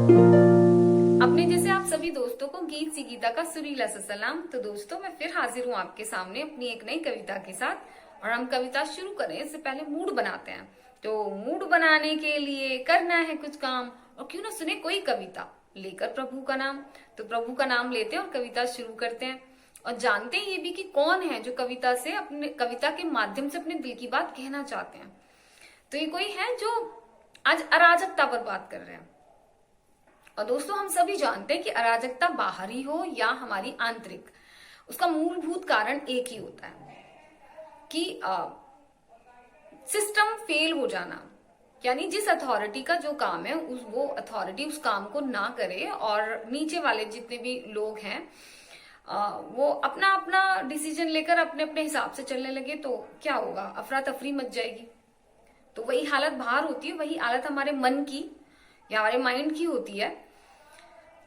अपने जैसे आप सभी दोस्तों को गीत सी गीता का सुरीला सा सलाम। तो दोस्तों, मैं फिर हाजिर हूँ आपके सामने अपनी एक नई कविता के साथ। और हम कविता शुरू करें इससे पहले मूड बनाते हैं। तो मूड बनाने के लिए करना है कुछ काम, और क्यों ना सुने कोई कविता लेकर प्रभु का नाम। तो प्रभु का नाम लेते हैं और कविता शुरू करते हैं, और जानते हैं ये भी कि कौन है जो कविता के माध्यम से अपने दिल की बात कहना चाहते हैं। तो ये कोई है जो आज अराजकता पर बात कर रहे हैं। और दोस्तों, हम सभी जानते हैं कि अराजकता बाहरी हो या हमारी आंतरिक, उसका मूलभूत कारण एक ही होता है कि सिस्टम फेल हो जाना। यानी जिस अथॉरिटी का जो काम है वो अथॉरिटी उस काम को ना करे, और नीचे वाले जितने भी लोग हैं वो अपना अपना डिसीजन लेकर अपने अपने हिसाब से चलने लगे, तो क्या होगा? अफरा तफरी मच जाएगी। तो वही हालत बाहर होती है, वही हालत हमारे मन की या हमारे माइंड की होती है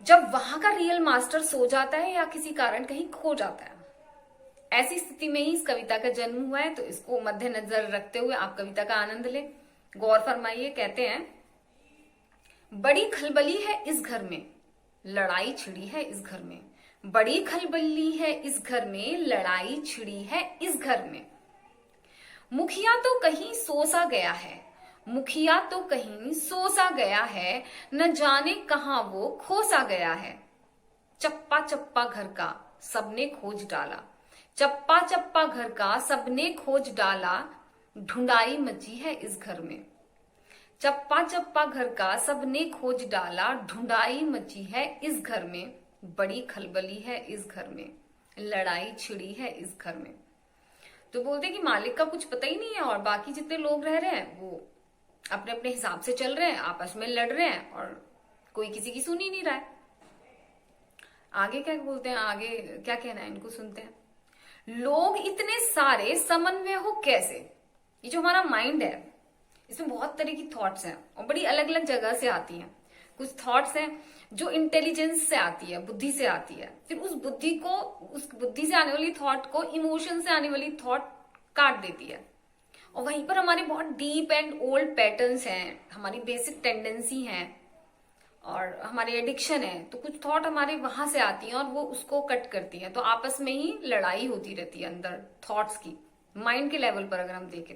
जब वहां का रियल मास्टर सो जाता है या किसी कारण कहीं खो जाता है। ऐसी स्थिति में ही इस कविता का जन्म हुआ है। तो इसको मद्देनजर रखते हुए आप कविता का आनंद लें, गौर फरमाइए। कहते हैं, बड़ी खलबली है इस घर में, लड़ाई छिड़ी है इस घर में। बड़ी खलबली है इस घर में, लड़ाई छिड़ी है इस घर में। मुखिया तो कहीं सोसा गया है, मुखिया तो कहीं सोसा गया है, न जाने कहां वो खोसा गया है। चप्पा चप्पा घर का सबने खोज डाला, चप्पा चप्पा घर का सबने खोज डाला, ढूंढाई मची है इस घर में। चप्पा चप्पा घर का सबने खोज डाला, ढूंढाई मची है इस घर में। बड़ी खलबली है इस घर में, लड़ाई छिड़ी है इस घर में। तो बोलते कि मालिक का कुछ पता ही नहीं है, और बाकी जितने लोग रह रहे हैं वो अपने अपने हिसाब से चल रहे हैं, आपस में लड़ रहे हैं, और कोई किसी की सुन ही नहीं रहा है। आगे क्या बोलते हैं, आगे क्या कहना है, इनको सुनते हैं। लोग इतने सारे समन्वय हो कैसे। ये जो हमारा माइंड है, इसमें बहुत तरह की थॉट्स हैं और बड़ी अलग अलग जगह से आती हैं। कुछ थॉट्स हैं जो इंटेलिजेंस से आती है, बुद्धि से आती है। फिर उस बुद्धि से आने वाली थॉट को इमोशन से आने वाली थॉट काट देती है, और वहीं पर हमारे बहुत डीप एंड ओल्ड पैटर्न्स हैं, हमारी बेसिक टेंडेंसी हैं और हमारे एडिक्शन है। तो कुछ थॉट हमारे वहां से आती हैं और वो उसको कट करती हैं। तो आपस में ही लड़ाई होती रहती है अंदर थॉट्स की, माइंड के लेवल पर अगर हम देखें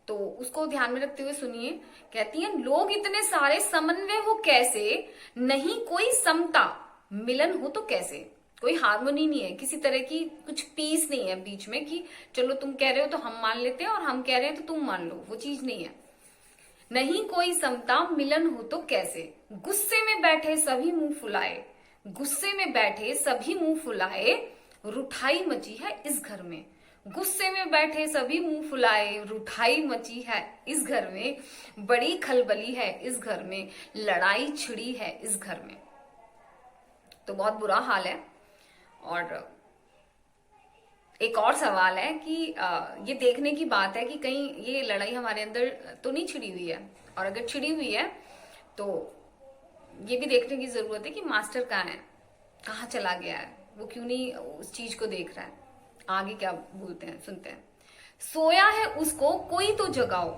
तो उसको ध्यान में रखते हुए सुनिए। कहती हैं, लोग इतने सारे समन्वय हो कैसे, नहीं कोई समता मिलन हो तो कैसे। कोई हार्मोनी नहीं है, किसी तरह की कुछ पीस नहीं है बीच में कि चलो तुम कह रहे हो तो हम मान लेते हैं और हम कह रहे हैं तो तुम मान लो, वो चीज नहीं है। नहीं कोई समता मिलन हो तो कैसे। गुस्से में बैठे सभी मुंह फुलाए, गुस्से में बैठे सभी मुंह फुलाए, रुठाई मची है इस घर में। गुस्से में बैठे सभी मुंह फुलाए, रुठाई मची है इस घर में। बड़ी खलबली है इस घर में, लड़ाई छिड़ी है इस घर में। तो बहुत बुरा हाल है। और एक और सवाल है कि ये देखने की बात है कि कहीं ये लड़ाई हमारे अंदर तो नहीं छिड़ी हुई है, और अगर छिड़ी हुई है तो ये भी देखने की जरूरत है कि मास्टर कहाँ है, कहाँ चला गया है, वो क्यों नहीं उस चीज को देख रहा है। आगे क्या बोलते हैं, सुनते हैं। सोया है उसको कोई तो जगाओ,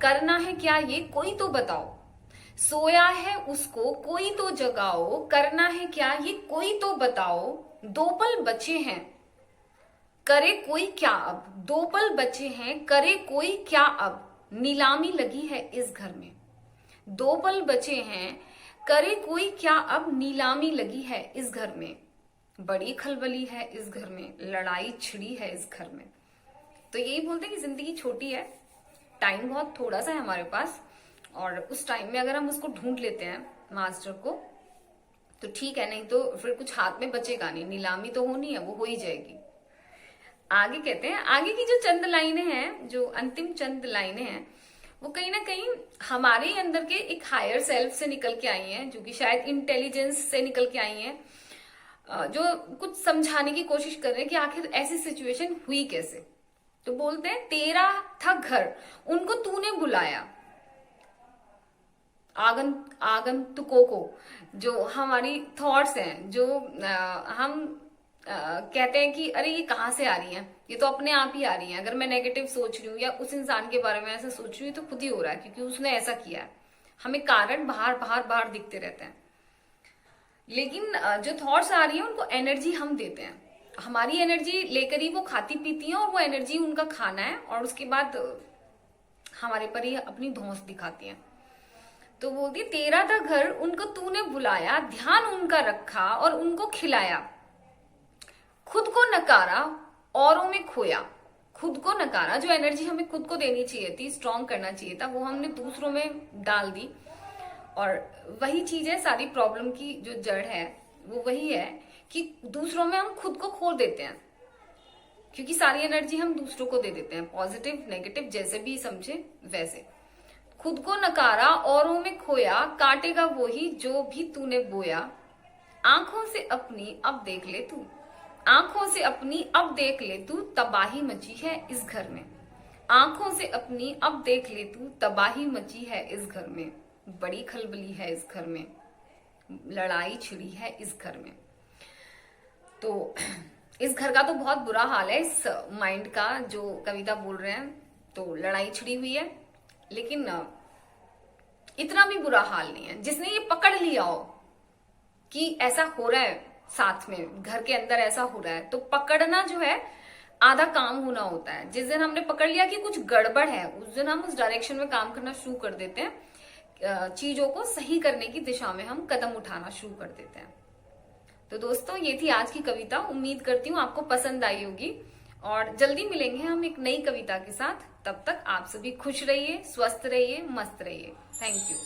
करना है क्या ये कोई तो बताओ। सोया है उसको कोई तो जगाओ, करना है क्या ये कोई तो बताओ। दो पल बचे हैं करे कोई क्या अब, दो पल बचे हैं करे कोई क्या अब। नीलामी लगी है इस घर में। दो पल बचे हैं करे कोई क्या अब, नीलामी लगी है इस घर में। बड़ी खलबली है इस घर में, लड़ाई छिड़ी है इस घर में। तो यही बोलते हैं कि जिंदगी छोटी है, टाइम बहुत थोड़ा सा है हमारे पास, और उस टाइम में अगर हम उसको ढूंढ लेते हैं मास्टर को तो ठीक है, नहीं तो फिर कुछ हाथ में बचेगा नहीं। नीलामी तो होनी है, वो हो ही जाएगी। आगे कहते हैं, आगे की जो चंद लाइनें हैं, जो अंतिम चंद लाइनें हैं, वो कहीं ना कहीं हमारे ही अंदर के एक हायर सेल्फ से निकल के आई हैं, जो कि शायद इंटेलिजेंस से निकल के आई हैं, जो कुछ समझाने की कोशिश कर रहे हैं कि आखिर ऐसी सिचुएशन हुई कैसे। तो बोलते हैं, तेरा था घर उनको तूने बुलाया, आगंतुकों को, जो हमारी थॉट्स हैं, जो हम कहते हैं कि अरे ये कहाँ से आ रही हैं, ये तो अपने आप ही आ रही हैं। अगर मैं नेगेटिव सोच रही हूँ या उस इंसान के बारे में ऐसा सोच रही हूँ तो खुद ही हो रहा है, क्योंकि उसने ऐसा किया है। हमें कारण बाहर बाहर बाहर दिखते रहते हैं, लेकिन जो थॉट्स आ रही है उनको एनर्जी हम देते हैं। हमारी एनर्जी लेकर ही वो खाती पीती हैं और वो एनर्जी उनका खाना है, और उसके बाद हमारे पर ही अपनी धौंस दिखाती हैं। तो बोलती तेरा था घर उनको तूने बुलाया, ध्यान उनका रखा और उनको खिलाया, खुद को नकारा औरों में खोया। खुद को नकारा, जो एनर्जी हमें खुद को देनी चाहिए थी, स्ट्रॉन्ग करना चाहिए था, वो हमने दूसरों में डाल दी। और वही चीज है, सारी प्रॉब्लम की जो जड़ है वो वही है कि दूसरों में हम खुद को खो देते हैं, क्योंकि सारी एनर्जी हम दूसरों को दे देते हैं, पॉजिटिव नेगेटिव जैसे भी समझे वैसे। खुद को नकारा औरों में खोया, काटेगा वो ही जो भी तूने बोया। आंखों से अपनी अब देख ले तू, आंखों से अपनी अब देख ले तू, तबाही मची है इस घर में। आंखों से अपनी अब देख ले तू, तबाही मची है इस घर में। बड़ी खलबली है इस घर में, लड़ाई छिड़ी है इस घर में। तो इस घर का तो बहुत बुरा हाल है, इस माइंड का जो कविता बोल रहे हैं। तो लड़ाई छिड़ी हुई है, लेकिन इतना भी बुरा हाल नहीं है। जिसने ये पकड़ लिया हो कि ऐसा हो रहा है, साथ में घर के अंदर ऐसा हो रहा है, तो पकड़ना जो है आधा काम होना होता है। जिस दिन हमने पकड़ लिया कि कुछ गड़बड़ है, उस दिन हम उस डायरेक्शन में काम करना शुरू कर देते हैं, चीजों को सही करने की दिशा में हम कदम उठाना शुरू कर देते हैं। तो दोस्तों, ये थी आज की कविता। उम्मीद करती हूँ आपको पसंद आई होगी, और जल्दी मिलेंगे हम एक नई कविता के साथ। तब तक आप सभी खुश रहिए, स्वस्थ रहिए, मस्त रहिए। Thank you.